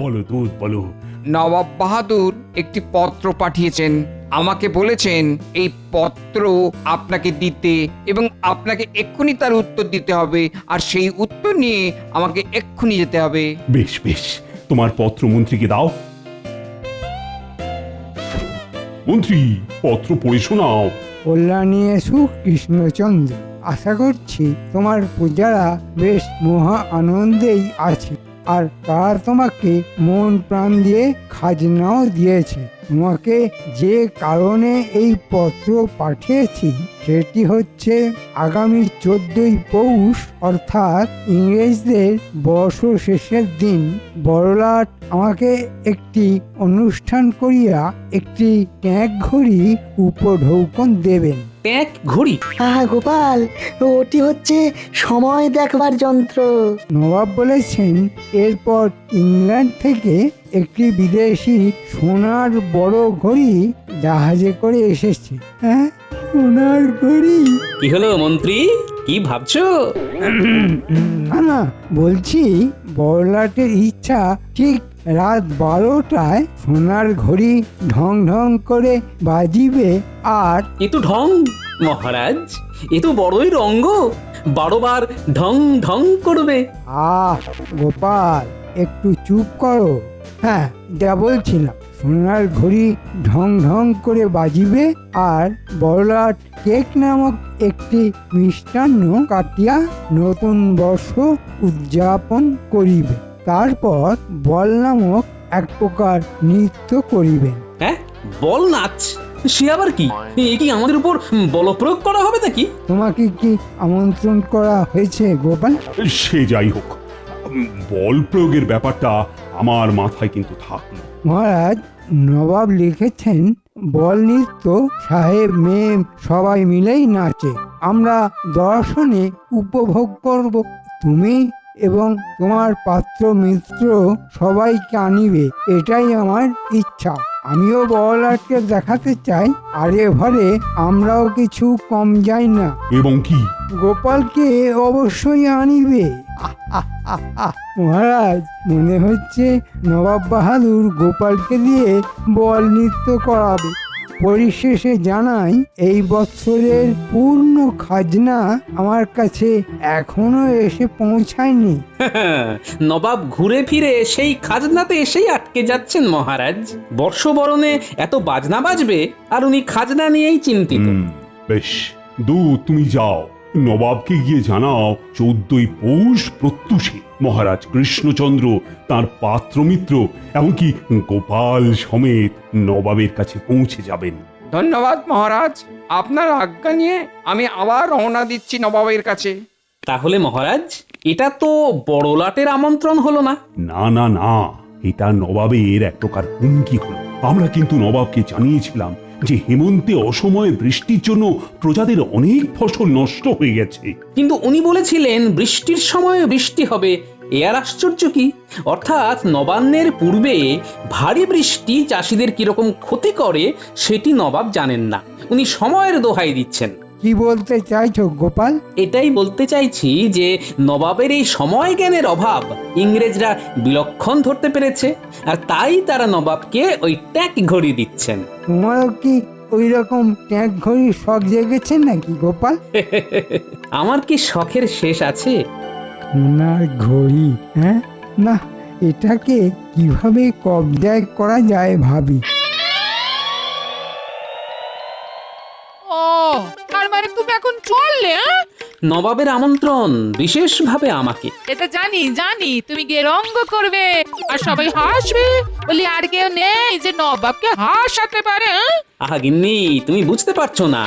বলো দুধ বলো। নবাব বাহাদুর একটি পত্র পাঠিয়েছেন। আমাকে বলেছেন এই পত্র আপনাকে দিতে এবং আপনাকে এক্ষুনি তার উত্তর দিতে হবে, আর সেই উত্তর নিয়ে আমাকে এক্ষুনি যেতে হবে। বেশ বেশ, তোমার পত্র মন্ত্রীকে দাও। মন্ত্রী, পত্র পড়ে শোনাও। কল্যাণী এসু কৃষ্ণচন্দ্র, আশা করছি তোমার প্রজারা বেশ মহা আনন্দেই আছে, আর তারা তোমাকে মন প্রাণ দিয়ে খাজনাও দিয়েছে। তোমাকে যে কারণে এই পত্র পাঠিয়েছি সেটি হচ্ছে আগামী 14ই পৌষ অর্থাৎ ইংরেজদের বর্ষ শেষের দিন বড়লাট আমাকে একটি অনুষ্ঠান করিয়া একটি ট্যাঁক ঘড়ি উপঢৌকন দেবেন। ট্যাঁক ঘড়ি? হ্যাঁ গোপাল, ওটি হচ্ছে সময় দেখবার যন্ত্র। নবাব বলেছেন এরপর ইংল্যান্ড থেকে একটি বিদেশি সোনার বড় ঘড়ি জাহাজে করে এসেছে। হ্যাঁ, সোনার ঘড়ি? কি হলো মন্ত্রী, কি ভাবছো? না না, বলছি বড়লাটের ইচ্ছা ঠিক রাত 12টায় সোনার ঘড়ি ঢং ঢং করে বাজিবে। আর এ তো ঢং মহারাজ, এ তো বড়ই রঙ্গ, 12 বার ঢং ঢং করবে। আহ গোপাল, একটু চুপ করো। হ্যাঁ, যা বলছিলাম, সোনার ঘড়ি ঢং ঢং করে বাজিবে আর বড়লাট কেক নামক একটি মিষ্টান্ন কাটিয়া নতুন বর্ষ উদযাপন করিবে। তারপর বল নামক এক প্রকার নৃত্য করিবেন। হ্যাঁ, বল নাচ? সে আবার কি? এ কি আমাদের উপর বল প্রয়োগ করা হবে নাকি? তোমাকে কি আমন্ত্রণ করা হয়েছে গোপাল? সে যাই হোক, বল প্রয়োগের ব্যাপারটা আমার মাথায় কিন্তু থাকলো। মহারাজ, নবাব লিখেছেন বল নৃত্য সাহেব মেয়ে সবাই মিলেই নাচে, আমরা দর্শনে উপভোগ করব। তুমি এবং তোমার পাত্র মিত্র সবাইকে আনিবে, এটাই আমার ইচ্ছা। আমিও বড়লাটকে দেখাতে চাই আরে ঘরে আমরাও কিছু কম যাই না। এবং কি? গোপালকে অবশ্যই আনিবে। মহারাজ, মনে হচ্ছে নবাব বাহাদুর গোপালকে দিয়ে বল নৃত্য করাবে। পরিশেষে জানাই, এই বৎসরের পূর্ণ খাজনা আমার কাছে এখনো এসে পৌঁছায়নি। নবাব ঘুরে ফিরে সেই খাজনাতে এসেই আটকে যাচ্ছেন মহারাজ। বর্ষবরণে এত বাজনা বাজবে আর উনি খাজনা নিয়েই চিন্তিত। বেশ, তুমি যাও, নবাবকে গিয়ে জানাও 14ই পৌষ প্রত্যুষে মহারাজ কৃষ্ণচন্দ্র তার পাত্রমিত্র এমনকি গোপাল সমেত নবাবের কাছে পৌঁছে যাবেন। ধন্যবাদ মহারাজ, আপনার আজ্ঞা নিয়ে আমি আবার রওনা দিচ্ছি নবাবের কাছে। তাহলে মহারাজ, এটা তো বড়লাটের আমন্ত্রণ হলো না? না না না, এটা নবাবের এক প্রকার হুমকি হলো। আমরা কিন্তু নবাবকে জানিয়েছিলাম যে হেমন্তে অসময়ে বৃষ্টির জন্য প্রজাদের অনেক ফসল নষ্ট হয়ে গেছে। কিন্তু উনি বলেছিলেন বৃষ্টির সময় বৃষ্টি হবে। এ আর আশ্চর্য কি? অর্থাৎ নবান্নের পূর্বে ভারী বৃষ্টি চাষিদের কিরকম ক্ষতি করে সেটি নবাব জানেন না, উনি সময়ের দোহাই দিচ্ছেন। কি বলতে চাইছো গোপাল? এটাই বলতে চাইছি যে নবাবের এই সময় জ্ঞানের অভাব ইংরেজরা বিলক্ষণ ধরতে পেরেছে, আর তাই তারা নবাবকে ওই ট্যাঁক ঘড়ি দিচ্ছেন। তোমারও কি ওই রকম ট্যাঁক ঘড়ির শখ জেগেছে নাকি গোপাল? আমার কি শখের শেষ আছে? সোনার ঘড়ি? হ্যাঁ, না, এটাকে কিভাবে কবজায় করা যায় ভাবি। ও, তার মানে তুমি এখন চললে? নবাবের আমন্ত্রণ বিশেষভাবে আমাকে। এটা জানি জানি, তুমি গিয়ে রঙ্গ করবে আর সবাই হাসবে বলি আর কেউ নেই যে নবাবকে হাসাতে পারে। আহা গিন্নি, তুমি বুঝতে পারছো না,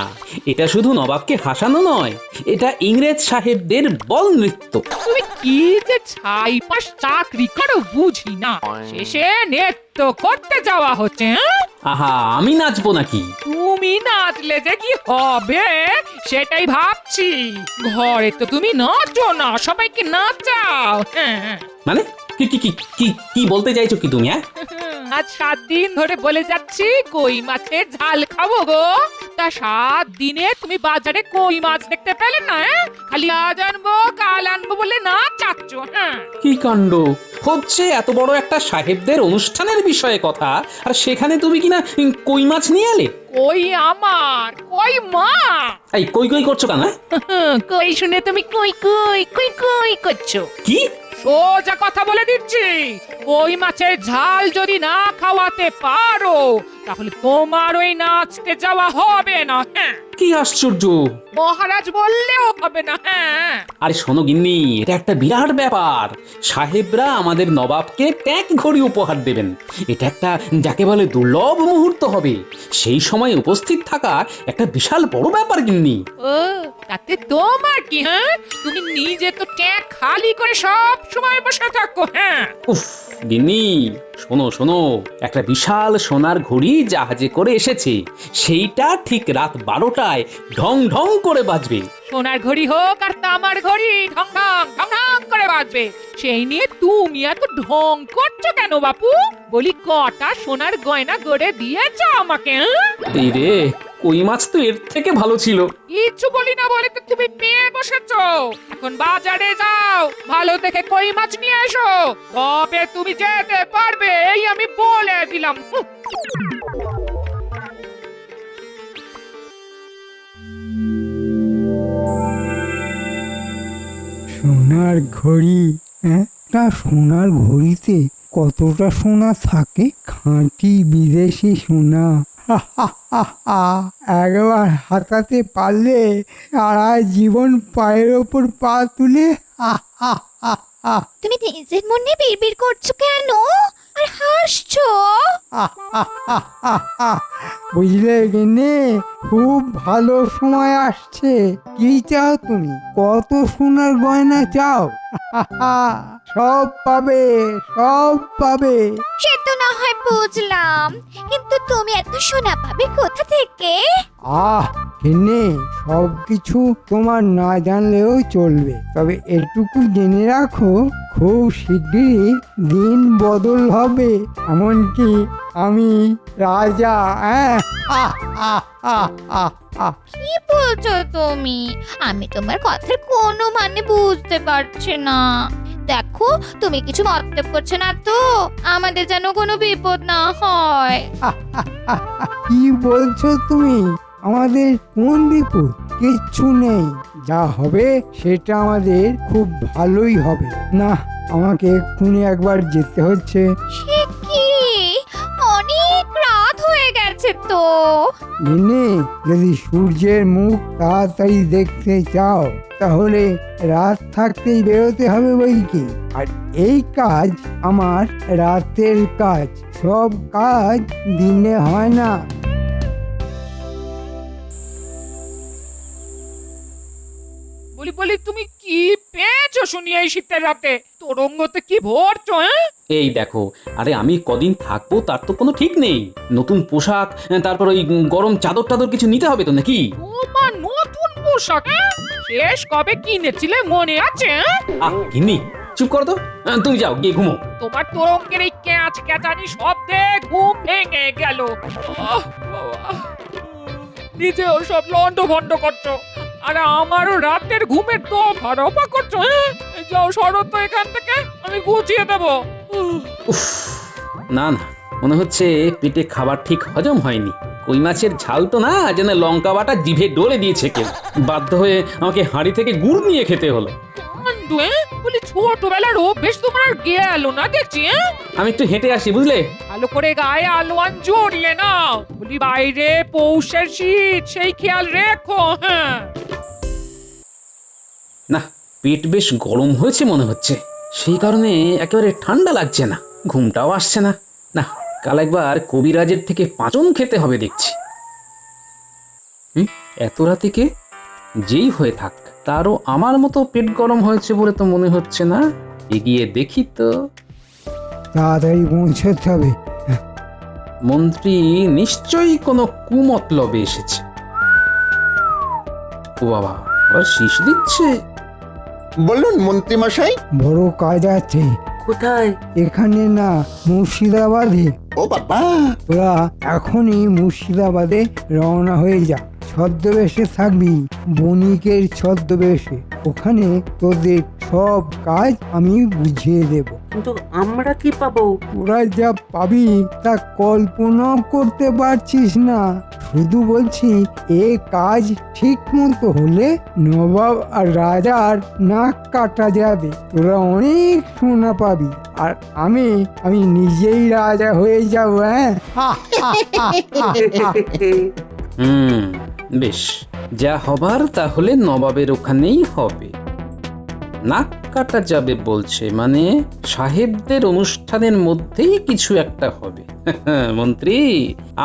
এটা শুধু নবাবকে হাসানো নয়, এটা ইংরেজ সাহেবদের বল নৃত্য। তুমি কি যে ছাই পাশ চাকরি করো বুঝি না, শেষে নৃত্য করতে যাওয়া হচ্ছে। আহা, আমি নাচবো নাকি? তুমি নাচলে যে কি হবে সেটাই ভাবছি। ঘরে তো তুমি নাচো না, সবাইকে নাচাও। মানে কি কি কি কি কি বলতে চাইছো কি তুমি? আজ 7 দিন ধরে বলে যাচ্ছি কই মাছের ঝাল খাবো গো, তা 7 দিনে তুমি বাজারে কই মাছ দেখতে পেলে না? খালি আজ আনবো কাল আনবো বলে না চাচ্ছ। হ্যাঁ, কি কাণ্ড হচ্ছে! এত বড় একটা সাহেবদের অনুষ্ঠানের বিষয়ে কথা, আর সেখানে তুমি কিনা কই মাছ নিয়ে এলে। কই আমার, কই মা। এই কই কই করছো কেন? কই শুনে তুমি কই কই কই কই করছো? কি? সোজা কথা বলে দিচ্ছি, কই মাছের ঝাল যদি না খাওয়াতে পারো তাহলে তোমার ওই নাচতে যাওয়া হবে না। হ্যাঁ, কি আশ্চর্য! মহারাজ বললেও হবে না। হ্যাঁ, আরে শোনো গিন্নি, এটা একটা বিরাট ব্যাপার। সাহেবরা আমাদের নবাবকে ট্যাগ ঘড়ি উপহার দেবেন। এটা একটা যাকে বলে দুর্লভ মুহূর্ত হবে। সেই সময় উপস্থিত থাকা একটা বিশাল বড় ব্যাপার গিন্নি। ও তাতে তোমার কি? হ্যাঁ, তুমি নিজে তো ট্যাগ খালি করে সব সময় বসে থাকো। হ্যাঁ, উফ গিন্নি, শোনো শোনো, একটা বিশাল সোনার ঘড়ি জাহাজে করে এসেছে। সেইটা ঠিক রাত 12টায় ঢং ঢং করে বাজবে। সোনার ঘড়ি হোক আর তামার ঘড়ি, ঢং ঢং ঢং ঢং করে বাজবে। সেই নিয়ে তুমি এত ঢং করছো কেন বাপু? বলি কটা সোনার গয়না গড়ে দিয়েছ আমাকে? এই রে, কই মাছ তো এর থেকে ভালো ছিল। কিচ্ছু বলি না বলে তো তুমি পেয়ে বসেছো। এখন বাজারে যাও, ভালো দেখে কই মাছ নিয়ে এসো, তবে তুমি যেতে পারবে, এই আমি বলে দিলাম। সোনার ঘড়ি, হ্যাঁ? তা সোনার ঘড়িতে কতটা সোনা থাকে? খাঁটি বিদেশি সোনা। একবার হাতাতে পারলে সারা জীবন পায়ের ওপর পা তুলে তুমি নিজের মনে বিড়বিড় করছো কেন আর হাসছো? বুঝলে গেনে, খুব ভালো সময় আসছে। কি চাও তুমি? কত সোনার গয়না চাও? সব পাবে, সব পাবে। সে তো না হয় বুঝলাম, কিন্তু তুমি এত সোনা পাবে কোথা থেকে? গেনে, সব কিছু তোমার না জানলেও চলবে, তবে এটুকু জেনে রাখো, খুব শীঘ্রই দিন বদল হবে। এমনকি আমি রাজা। কি বলছো তুমি? আমি তোমার কথার কোনো মানে বুঝতে পারছি না। দেখো, তুমি কিছু মতলব করছো না তো? আমাদের যেন কোনো বিপদ না হয়। কি বলছো তুমি? আমাদের কোন বিপদ? কিচ্ছু নেই। যা হবে সেটা আমাদের খুব ভালোই হবে। না, আমাকে এক্ষুনি একবার যেতে হচ্ছে। সে কি, অনেক রাত হয়ে গেছে তো। গিন্নি, যদি সূর্যের মুখ তাড়াতাড়ি দেখতে চাও তাহলে রাত থাকতেই বেরোতে হবে বই কি। আর এই কাজ আমার রাতের কাজ, সব কাজ দিনে হয় না। বলি বলি তুমি কি পেয়েছো শুনি এই শীতের রাতে? তোরঙ্গতে কি ভরছো? হ্যাঁ, এই দেখো, আরে আমি কদিন থাকবো তার তো কোনো ঠিক নেই। নতুন পোশাক, তারপর ওই গরম চাদর টাদর কিছু নিতে হবে তো নাকি? তোমার নতুন পোশাক? হ্যাঁ? শেষ কবে কিনেছিলে মনে আছে? হ্যাঁ? গিন্নি, চুপ করো তো। তুমি যাও, গিয়ে ঘুমো। তোমার তোরঙ্গের এই ক্যাচ ক্যাচানি শব্দে ঘুম ভেঙে গেল। নিজেও সব লন্ড ভন্ড করছো, আর আমারও রাতের ঘুমের তো ভারপা করছো। হ্যাঁ, যাও সরো তো এখান থেকে, আমি গুছিয়ে দেবো। উফ, না না, মনে হচ্ছে পেটে খাবার ঠিক হজম হয়নি। কই মাছের ঝাল তো না, যেন লঙ্কা বাটা জিভে ডলে দিয়েছে কেউ। বাধ্য হয়ে আমাকে হাঁড়ি থেকে গুড় নিয়ে খেতে হলো। কাণ্ড, হ্যাঁ? বলি ছোটবেলার অভ্যেস তোমার আর গেল না দেখছি। হ্যাঁ, আমি একটু হেঁটে আসি, বুঝলে? ভালো করে গায়ে আলোয়ান জড়িয়ে নাও। বলি বাইরে পৌষের শীত, সেই খেয়াল রেখো। হ্যাঁ, না, পেট বেশ গরম হয়েছে মনে হচ্ছে, সেই কারণে একেবারে ঠান্ডা লাগছে না, ঘুমটাও আসছে না। না, কাল একবার কবিরাজের থেকে পাঁচন খেতে হবে দেখছি। এত রাতে কে? যেই হয়ে থাক, তারও আমার মতো পেট গরম হয়েছে বলে তো মনে হচ্ছে না। এগিয়ে দেখি তো। তাড়াতাড়ি পৌঁছাতে হবে। মন্ত্রী নিশ্চয়ই কোনো কুমতলবে এসেছে। ও বাবা, আবার শীষ দিচ্ছে। বলুন মন্ত্রী মশাই। বড় কাজ আছে। কোথায়? এখানে না, মুর্শিদাবাদে। ও ও বাবা, তোরা এখনই মুর্শিদাবাদে রওনা হয়ে যা। ছদ্মবেশে থাকবি, বণিকের ছদ্মবেশে। ওখানে তোদের সব কাজ আমি বুঝিয়ে দেব। কিন্তু আমরা কি পাবো? তোরা যা পাবি তা কল্পনাও করতে পারছিস না। শুধু বলছি, এ কাজ ঠিক মতো হলে নবাব আর রাজার নাক কাটা যাবে। তোরা অনেক সোনা পাবি, আর আমি নিজেই রাজা হয়ে যাবো। হ্যাঁ, বেশ, যা হবার তাহলে নবাবের ওখানেই হবে। নাক কাটা যাবে বলছে, মানে সাহেবদের অনুষ্ঠানের মধ্যেই কিছু একটা হবে। মন্ত্রী,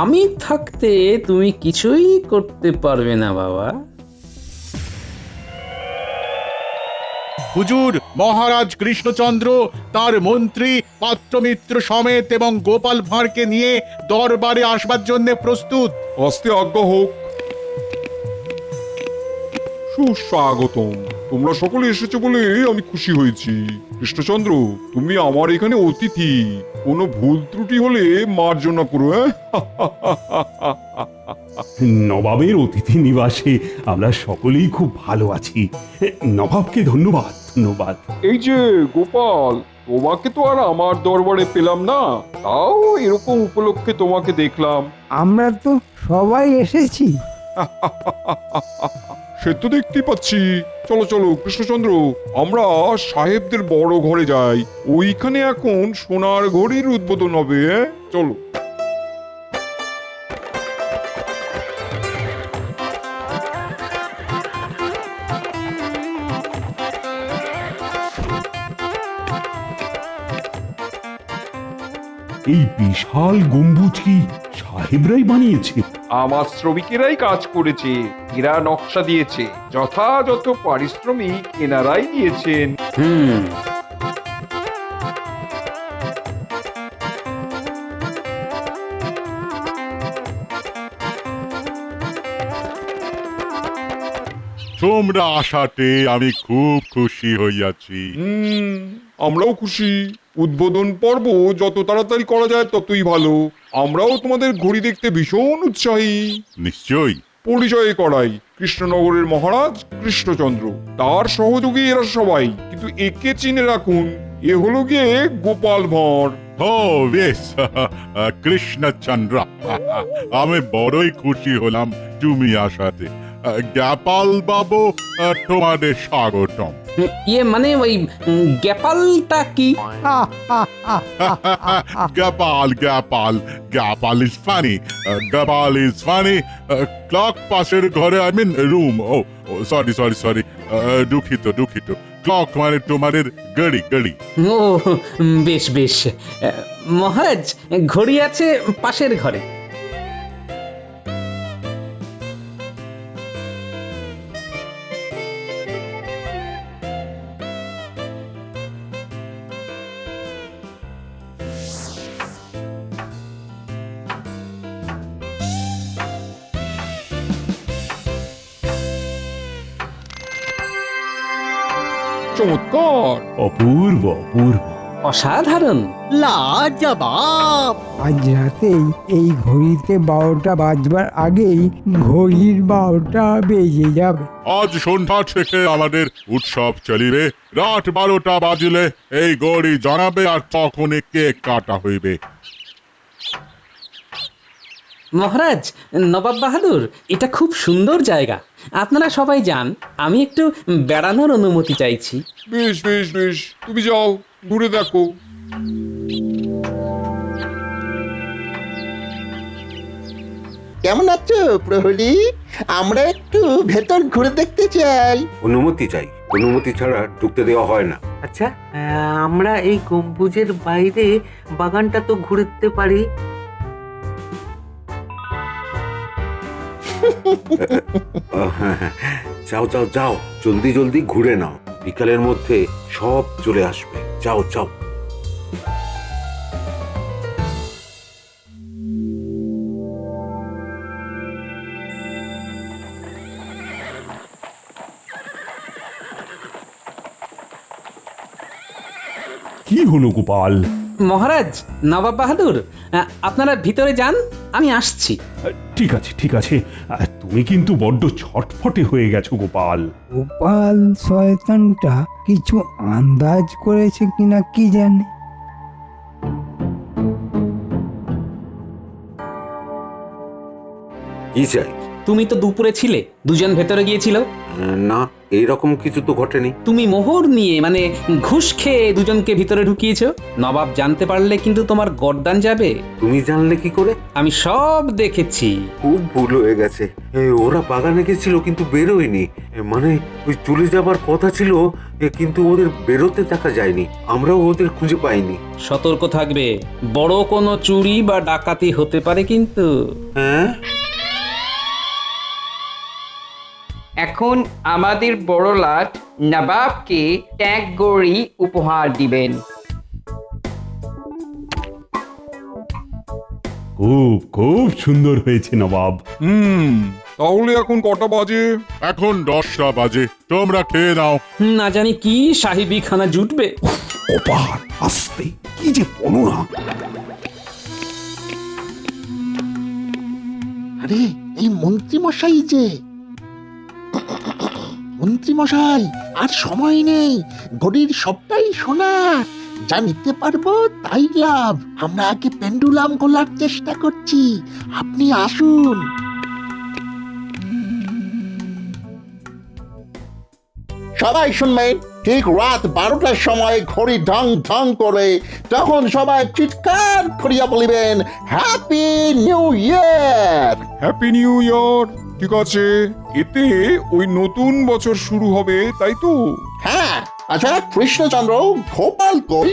আমি থাকতে তুমি কিছুই করতে পারবে না বাবা। হুজুর, মহারাজ কৃষ্ণচন্দ্র তার মন্ত্রী পাত্রমিত্র সমেত এবং গোপাল ভাঁড়কে নিয়ে দরবারে আসবার জন্য প্রস্তুত। আস্তে আজ্ঞা হোক। সুস্বাগতম। তোমরা সকলে এসেছো বলে আমি খুশি হয়েছি। কৃষ্ণচন্দ্র, তুমি আমার এখানে অতিথি। কোনো ভুল ত্রুটি হলে মার্জনা করো। নবাবের অতিথি নিবাসে আমরা সকলেই খুব ভালো আছি। নবাবকে ধন্যবাদ, ধন্যবাদ। এই যে গোপাল, তোমাকে তো আর আমার দরবারে পেলাম না, তাও এরকম উপলক্ষে তোমাকে দেখলাম। আমরা তো সবাই এসেছি। সে তো দেখতেই পাচ্ছি। চলো চলো কৃষ্ণচন্দ্র, আমরা সাহেবদের বড় ঘরে যাই। ওইখানে এখন সোনার ঘড়ির উদ্বোধন হবে। চলো। এই বিশাল গম্বুজ কি সাহেবরাই বানিয়েছে? আমার শ্রমিকেরাই কাজ করেছে, এরা নকশা দিয়েছে, যথাযথ পারিশ্রমিক এনারাই দিয়েছেন। তোমরা আসাতে আমি খুব খুশি হইয়াছি। আমরাও খুশি। উদ্বোধন পর্ব যত তাড়াতাড়ি করা যায় ততই ভালো। আমরাও তোমাদের ঘড়ি দেখতে ভীষণ উৎসাহী। নিশ্চয়ই। পরিচয় করাই, কৃষ্ণনগরের মহারাজ কৃষ্ণচন্দ্র, তার সহযোগী এরা সবাই। কিন্তু একে চিনে রাখুন, এ হলো গিয়ে গোপাল ভাঁড়। ও বেশ, কৃষ্ণচন্দ্র, আমি বড়ই খুশি হলাম তুমি আসাতে। গোপাল বাবু, তোমাদের স্বাগতম। ইয়ে মানে ওই গ্যাপালটা কি? Gopal Gopal Gopal is funny. Gopal is funny. Clock পাশের ঘরে, I mean room. Oh sorry sorry sorry, দুঃখিত দুঃখিত। ক্লক মানে তোমাদের ঘড়ি ঘড়ি। ও বেশ বেশ। মহারাজ, ঘড়ি আছে পাশের ঘরে। চমৎকার, অপূর্ব অপূর্ব। অসাধারণ। লাজবাব। আজ রাতেই এই ঘড়িতে 12টা বাজবার আগেই ঘড়ির 12টা বেজে যাবে। আজ সন্ধ্যা থেকে আমাদের উৎসব চলিবে। রাত 12টা বাজিলে এই গড়ি জানাবে, আর তখনই কেক কাটা হইবে। মহারাজ, নবাব বাহাদুর, এটা খুব সুন্দর জায়গা। আপনারা সবাই যান, আমি একটু বেড়ানোর অনুমতি চাইছি। বেশ বেশ বেশ, তুমি যাও, ঘুরে দেখো। কেমন আছো প্রহরী? আমরা একটু ভেতর ঘুরে দেখতে চাই। অনুমতি চাই, অনুমতি ছাড়া ঢুকতে দেওয়া হয় না। আচ্ছা, আমরা এই গম্বুজের বাইরে বাগানটা তো ঘুরতে পারি। যাও যাও যাও, জলদি জলদি ঘুরে নাও, বিকালের মধ্যে সব চলে আসবে। যাও যাও। কি হলো গোপাল? মহারাজ, নবাব বাহাদুর, আপনারা ভিতরে যান, আমি আসছি। ঠিক আছে ঠিক আছে, তুমি কিন্তু বড্ড ছটফটে হয়ে গেছো গোপাল। গোপাল শয়তানটা কিছু আন্দাজ করেছে কিনা কি জানে। কি চাই? তুমি তো দুপুরে ছিলে, দুজন ভেতরে গিয়েছিল। না, এইরকম কিছু তো ঘটেনি। তুমি মোহর নিয়ে মানে ঘুষ খেয়ে দুজনকে ভিতরে ঢুকিয়েছো। নবাব জানতে পারলে কিন্তু তোমার গর্দান যাবে। তুমি জানলে কি করে? আমি সব দেখেছি। খুব ভুল হয়ে গেছে। ওরা বাগানে গেছিল কিন্তু বেরোয়নি। মানে ওই চলে যাবার কথা ছিল, কিন্তু ওদের বেরোতে দেখা যায়নি। আমরাও ওদের খুঁজে পাইনি। সতর্ক থাকবে, বড় কোনো চুরি বা ডাকাতি হতে পারে কিন্তু। হ্যাঁ, এখন আমাদের বড় লাট নবাবকে ট্যাগ গড়ি উপহার দিবেন। খুব খুব সুন্দর হয়েছে নবাব। তাহলে এখন কটা বাজে? এখন 10টা বাজে, তোমরা খেয়ে নাও। না জানি কি সাহেবি খানা জুটবে। গোপাল আস্তে, কি যে বলো না। আরে এই মন্ত্রী মশাই যে, মন্ত্রী মশাই আর সময় নেই, ঘড়ির সবটাই সোনার, যা নিতে পারবো তাই লাভ। আমরা আগে পেন্ডুলাম খোলার চেষ্টা করছি, আপনি আসুন। সবাই শুনবেন, ঠিক রাত 12টার সময় ঘড়ি ঢং ঢং করে, তখন সবাই চিৎকার করিয়া বলিবেন, happy new year. Happy new year. ঠিক আছে, এতে ওই নতুন বছর শুরু হবে, তাই তো? হ্যাঁ, আচ্ছা কৃষ্ণচন্দ্র, গোপাল কই?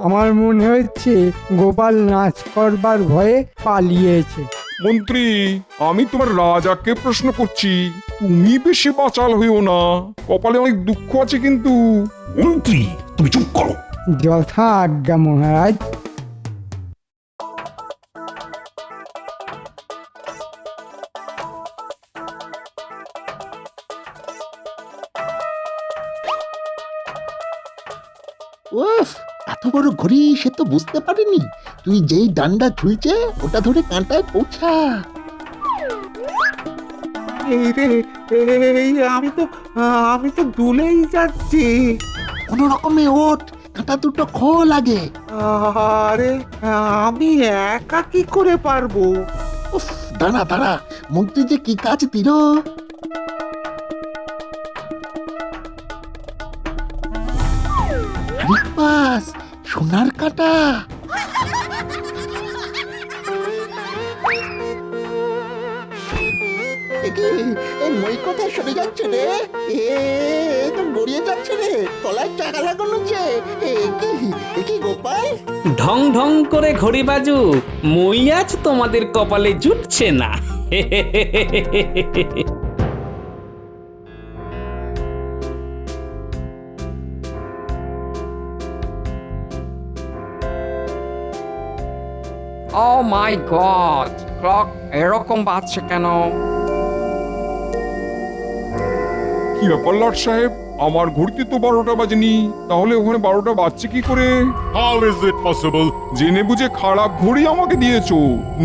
আমার মনে হচ্ছে গোপাল নাচ করবার ভয়ে পালিয়েছে। মন্ত্রী, আমি তোমার রাজাকে প্রশ্ন করছি, তুমি বেশি বাচাল হইও না, কপালে অনেক দুঃখ আছে কিন্তু। মন্ত্রী তুমি চুপ করো। যথা আজ্ঞা মহারাজ। উফ, এত বড় ঘড়ি সে তো বুঝতে পারেনি। তুই যেই ডান্ডা ঝুলছে ওটা ধরে কাঁটায় পৌঁছা। আমি তো দুলেই যাচ্ছি। কোন রকমে ওঠ, কাঁটা দুটো খোল আগে। আরে আমি একা কি করে পারবো? উফ, দাঁড়া দাঁড়া, মন্ত্রী যে কি কাজ দিল। বাস, সোনার কাঁটা। মই কোথায় সরে যাচ্ছে রে? তো গড়িয়ে যাচ্ছে রে, তলায় চাকা লাগানো যে। কি গোপাল? ঢং ঢং করে ঘড়ি বাজু, মই আজ তোমাদের কপালে জুটছে না। ও মাই গড, ক্লক এরকম বাজছে কেন? কি ব্যাপার লাট সাহেব, আমার ঘড়িতে তো 12টা বাজেনি, তাহলে ওখানে 12টা বাজছে কি করে? How is it possible? জেনে বুঝে খারাপ ঘড়ি আমাকে দিয়েছো,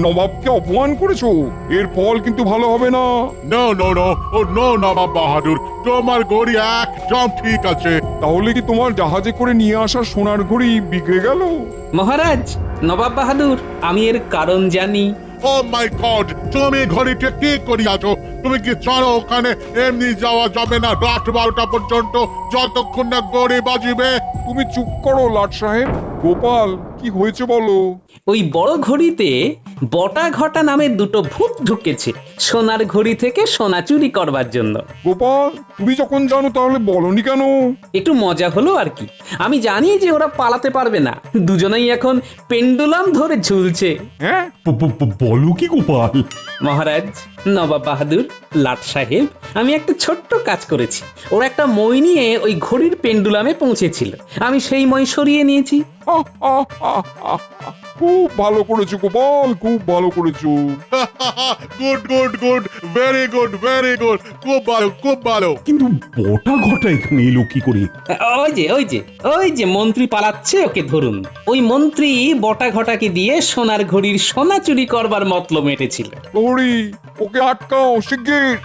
নবাবকে অপমান করেছো, এর ফল কিন্তু ভালো হবে না। No, no, no. Oh, no, নবাব বাহাদুর, তোমার ঘড়ি একদম ঠিক আছে। তাহলে কি তোমার জাহাজে করে নিয়ে আসা সোনার ঘড়ি বিগড়ে গেল? মহারাজ, নবাব বাহাদুর, আমি এর কারণ জানি। ও মাই গড, তুমি ঘড়িটা কি করিয়াছো? তুমি কি জানো ওখানে এমনি যাওয়া যাবে না রাত 12টা পর্যন্ত, যতক্ষণ না ঘড়ি বাজিবে? তুমি চুপ করো লাট সাহেব। গোপাল, কি হয়েছে বলো? ওই বড় ঘড়িতে বটা ঘটা নামে দুটো ভূত ঢুকেছে সোনার ঘড়ি থেকে সোনা চুরি করবার জন্য। গোপাল, তুমি যখন জানো তাহলে বলনি কেন? একটু মজা হলো আর কি। আমি জানি যে ওরা পালাতে পারবে না, দুজনেই এখন পেন্ডুলাম ধরে ঝুলছে। হ্যাঁ, বলো কি গোপাল? মহারাজ, নবাব বাহাদুর, লাট সাহেব, আমি একটা ছোট্ট কাজ করেছি। ওরা একটা মই নিয়ে ওই ঘড়ির পেন্ডুলামে পৌঁছেছিল, আমি সেই মই সরিয়ে নিয়েছি। খুব ভালো করেছো গোপাল, খুব ভালো করেছো। Good good good, very good very good, খুব ভালো খুব ভালো। কিন্তু বটা ঘটা এখানে এলো কি করে? ওই যে মন্ত্রী পালাচ্ছে, ওকে ধরুন। ওই মন্ত্রী বটা ঘটাকে দিয়ে সোনার ঘড়ির সোনা চুরি করবার মতলব মেটেছিল। প্রহরী, ওকে আটকাও শিগগির।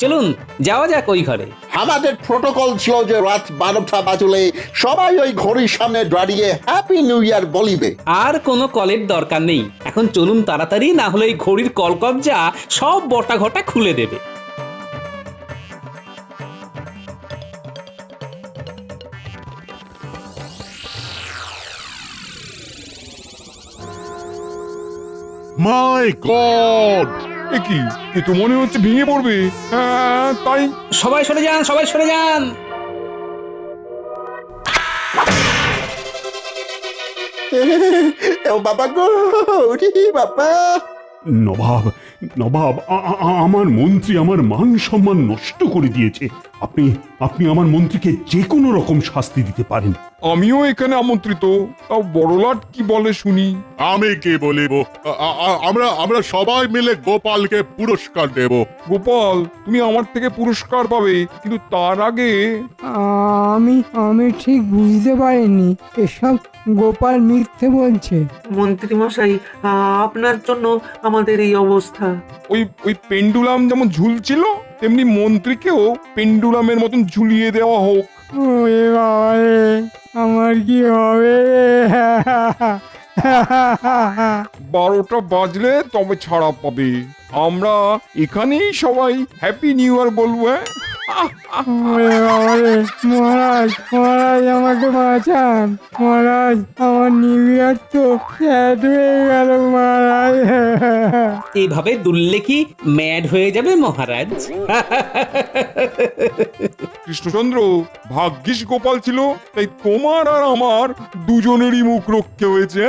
চলুন যাওয়া যাক ওই ঘরে। আমাদের প্রোটোকল ছিল যে রাত 12টা বাজলে সবাই ওই ঘড়ির সামনে দাঁড়িয়ে হ্যাপি নিউ ইয়ার বলিবে। আর কোনো কলের দরকার নেই, এখন চলুন তাড়াতাড়ি, না হলে এই ঘড়ির কলকবজা সব বটা ঘটা খুলে দেবে। মাই গড, এ কি, এ তো মনে হচ্ছে ভেঙে পড়বে। হ্যাঁ তাই। সবাই সরে যান, সবাই সরে যান। ও বাবা গো, ওরে বাবা। নবাব, নবাব, আমার মন্ত্রী আমার মান সম্মান নষ্ট করে দিয়েছে। আপনি আপনি আমার মন্ত্রীকে যে কোনো রকম শাস্তি দিতে পারেন। আমিও এখানে আমন্ত্রিত, তাও বড়লাট কি বলে শুনি। আমি কি বলিব, আমরা আমরা সবাই মিলে গোপালকে পুরস্কার দেব। গোপাল, তুমি আমার থেকে পুরস্কার পাবে, কিন্তু তার আগে আমি ঠিক বুঝতে পারিনি, এসব গোপাল মিথ্যে বলছে। মন্ত্রী মশাই, আপনার জন্য আমাদের এই অবস্থা। ওই পেন্ডুলাম যেমন ঝুলছিল, তেমনি মন্ত্রীকেও পেন্ডুলামের মতন ঝুলিয়ে দেওয়া হোক। ওরে বাবা রে, আমার কি হবে? 12টা বাজলে তবে ছাড়া পাবে। আমরা এখানেই সবাই হ্যাপি নিউ ইয়ার বলবো। ওরে বাবা রে, মহারাজ মহারাজ আমাকে বাঁচান মহারাজ, আমার নিউ ইয়ার তো শেষ হয়ে গেল মহারাজ। এইভাবে দুললে কি ম্যাড হয়ে যাবে মহারাজ? কৃষ্ণচন্দ্র, ভাগ্যিস গোপাল ছিল, তাই তোমার আর আমার দুজনেরই মুখ রক্ষে হয়েছে।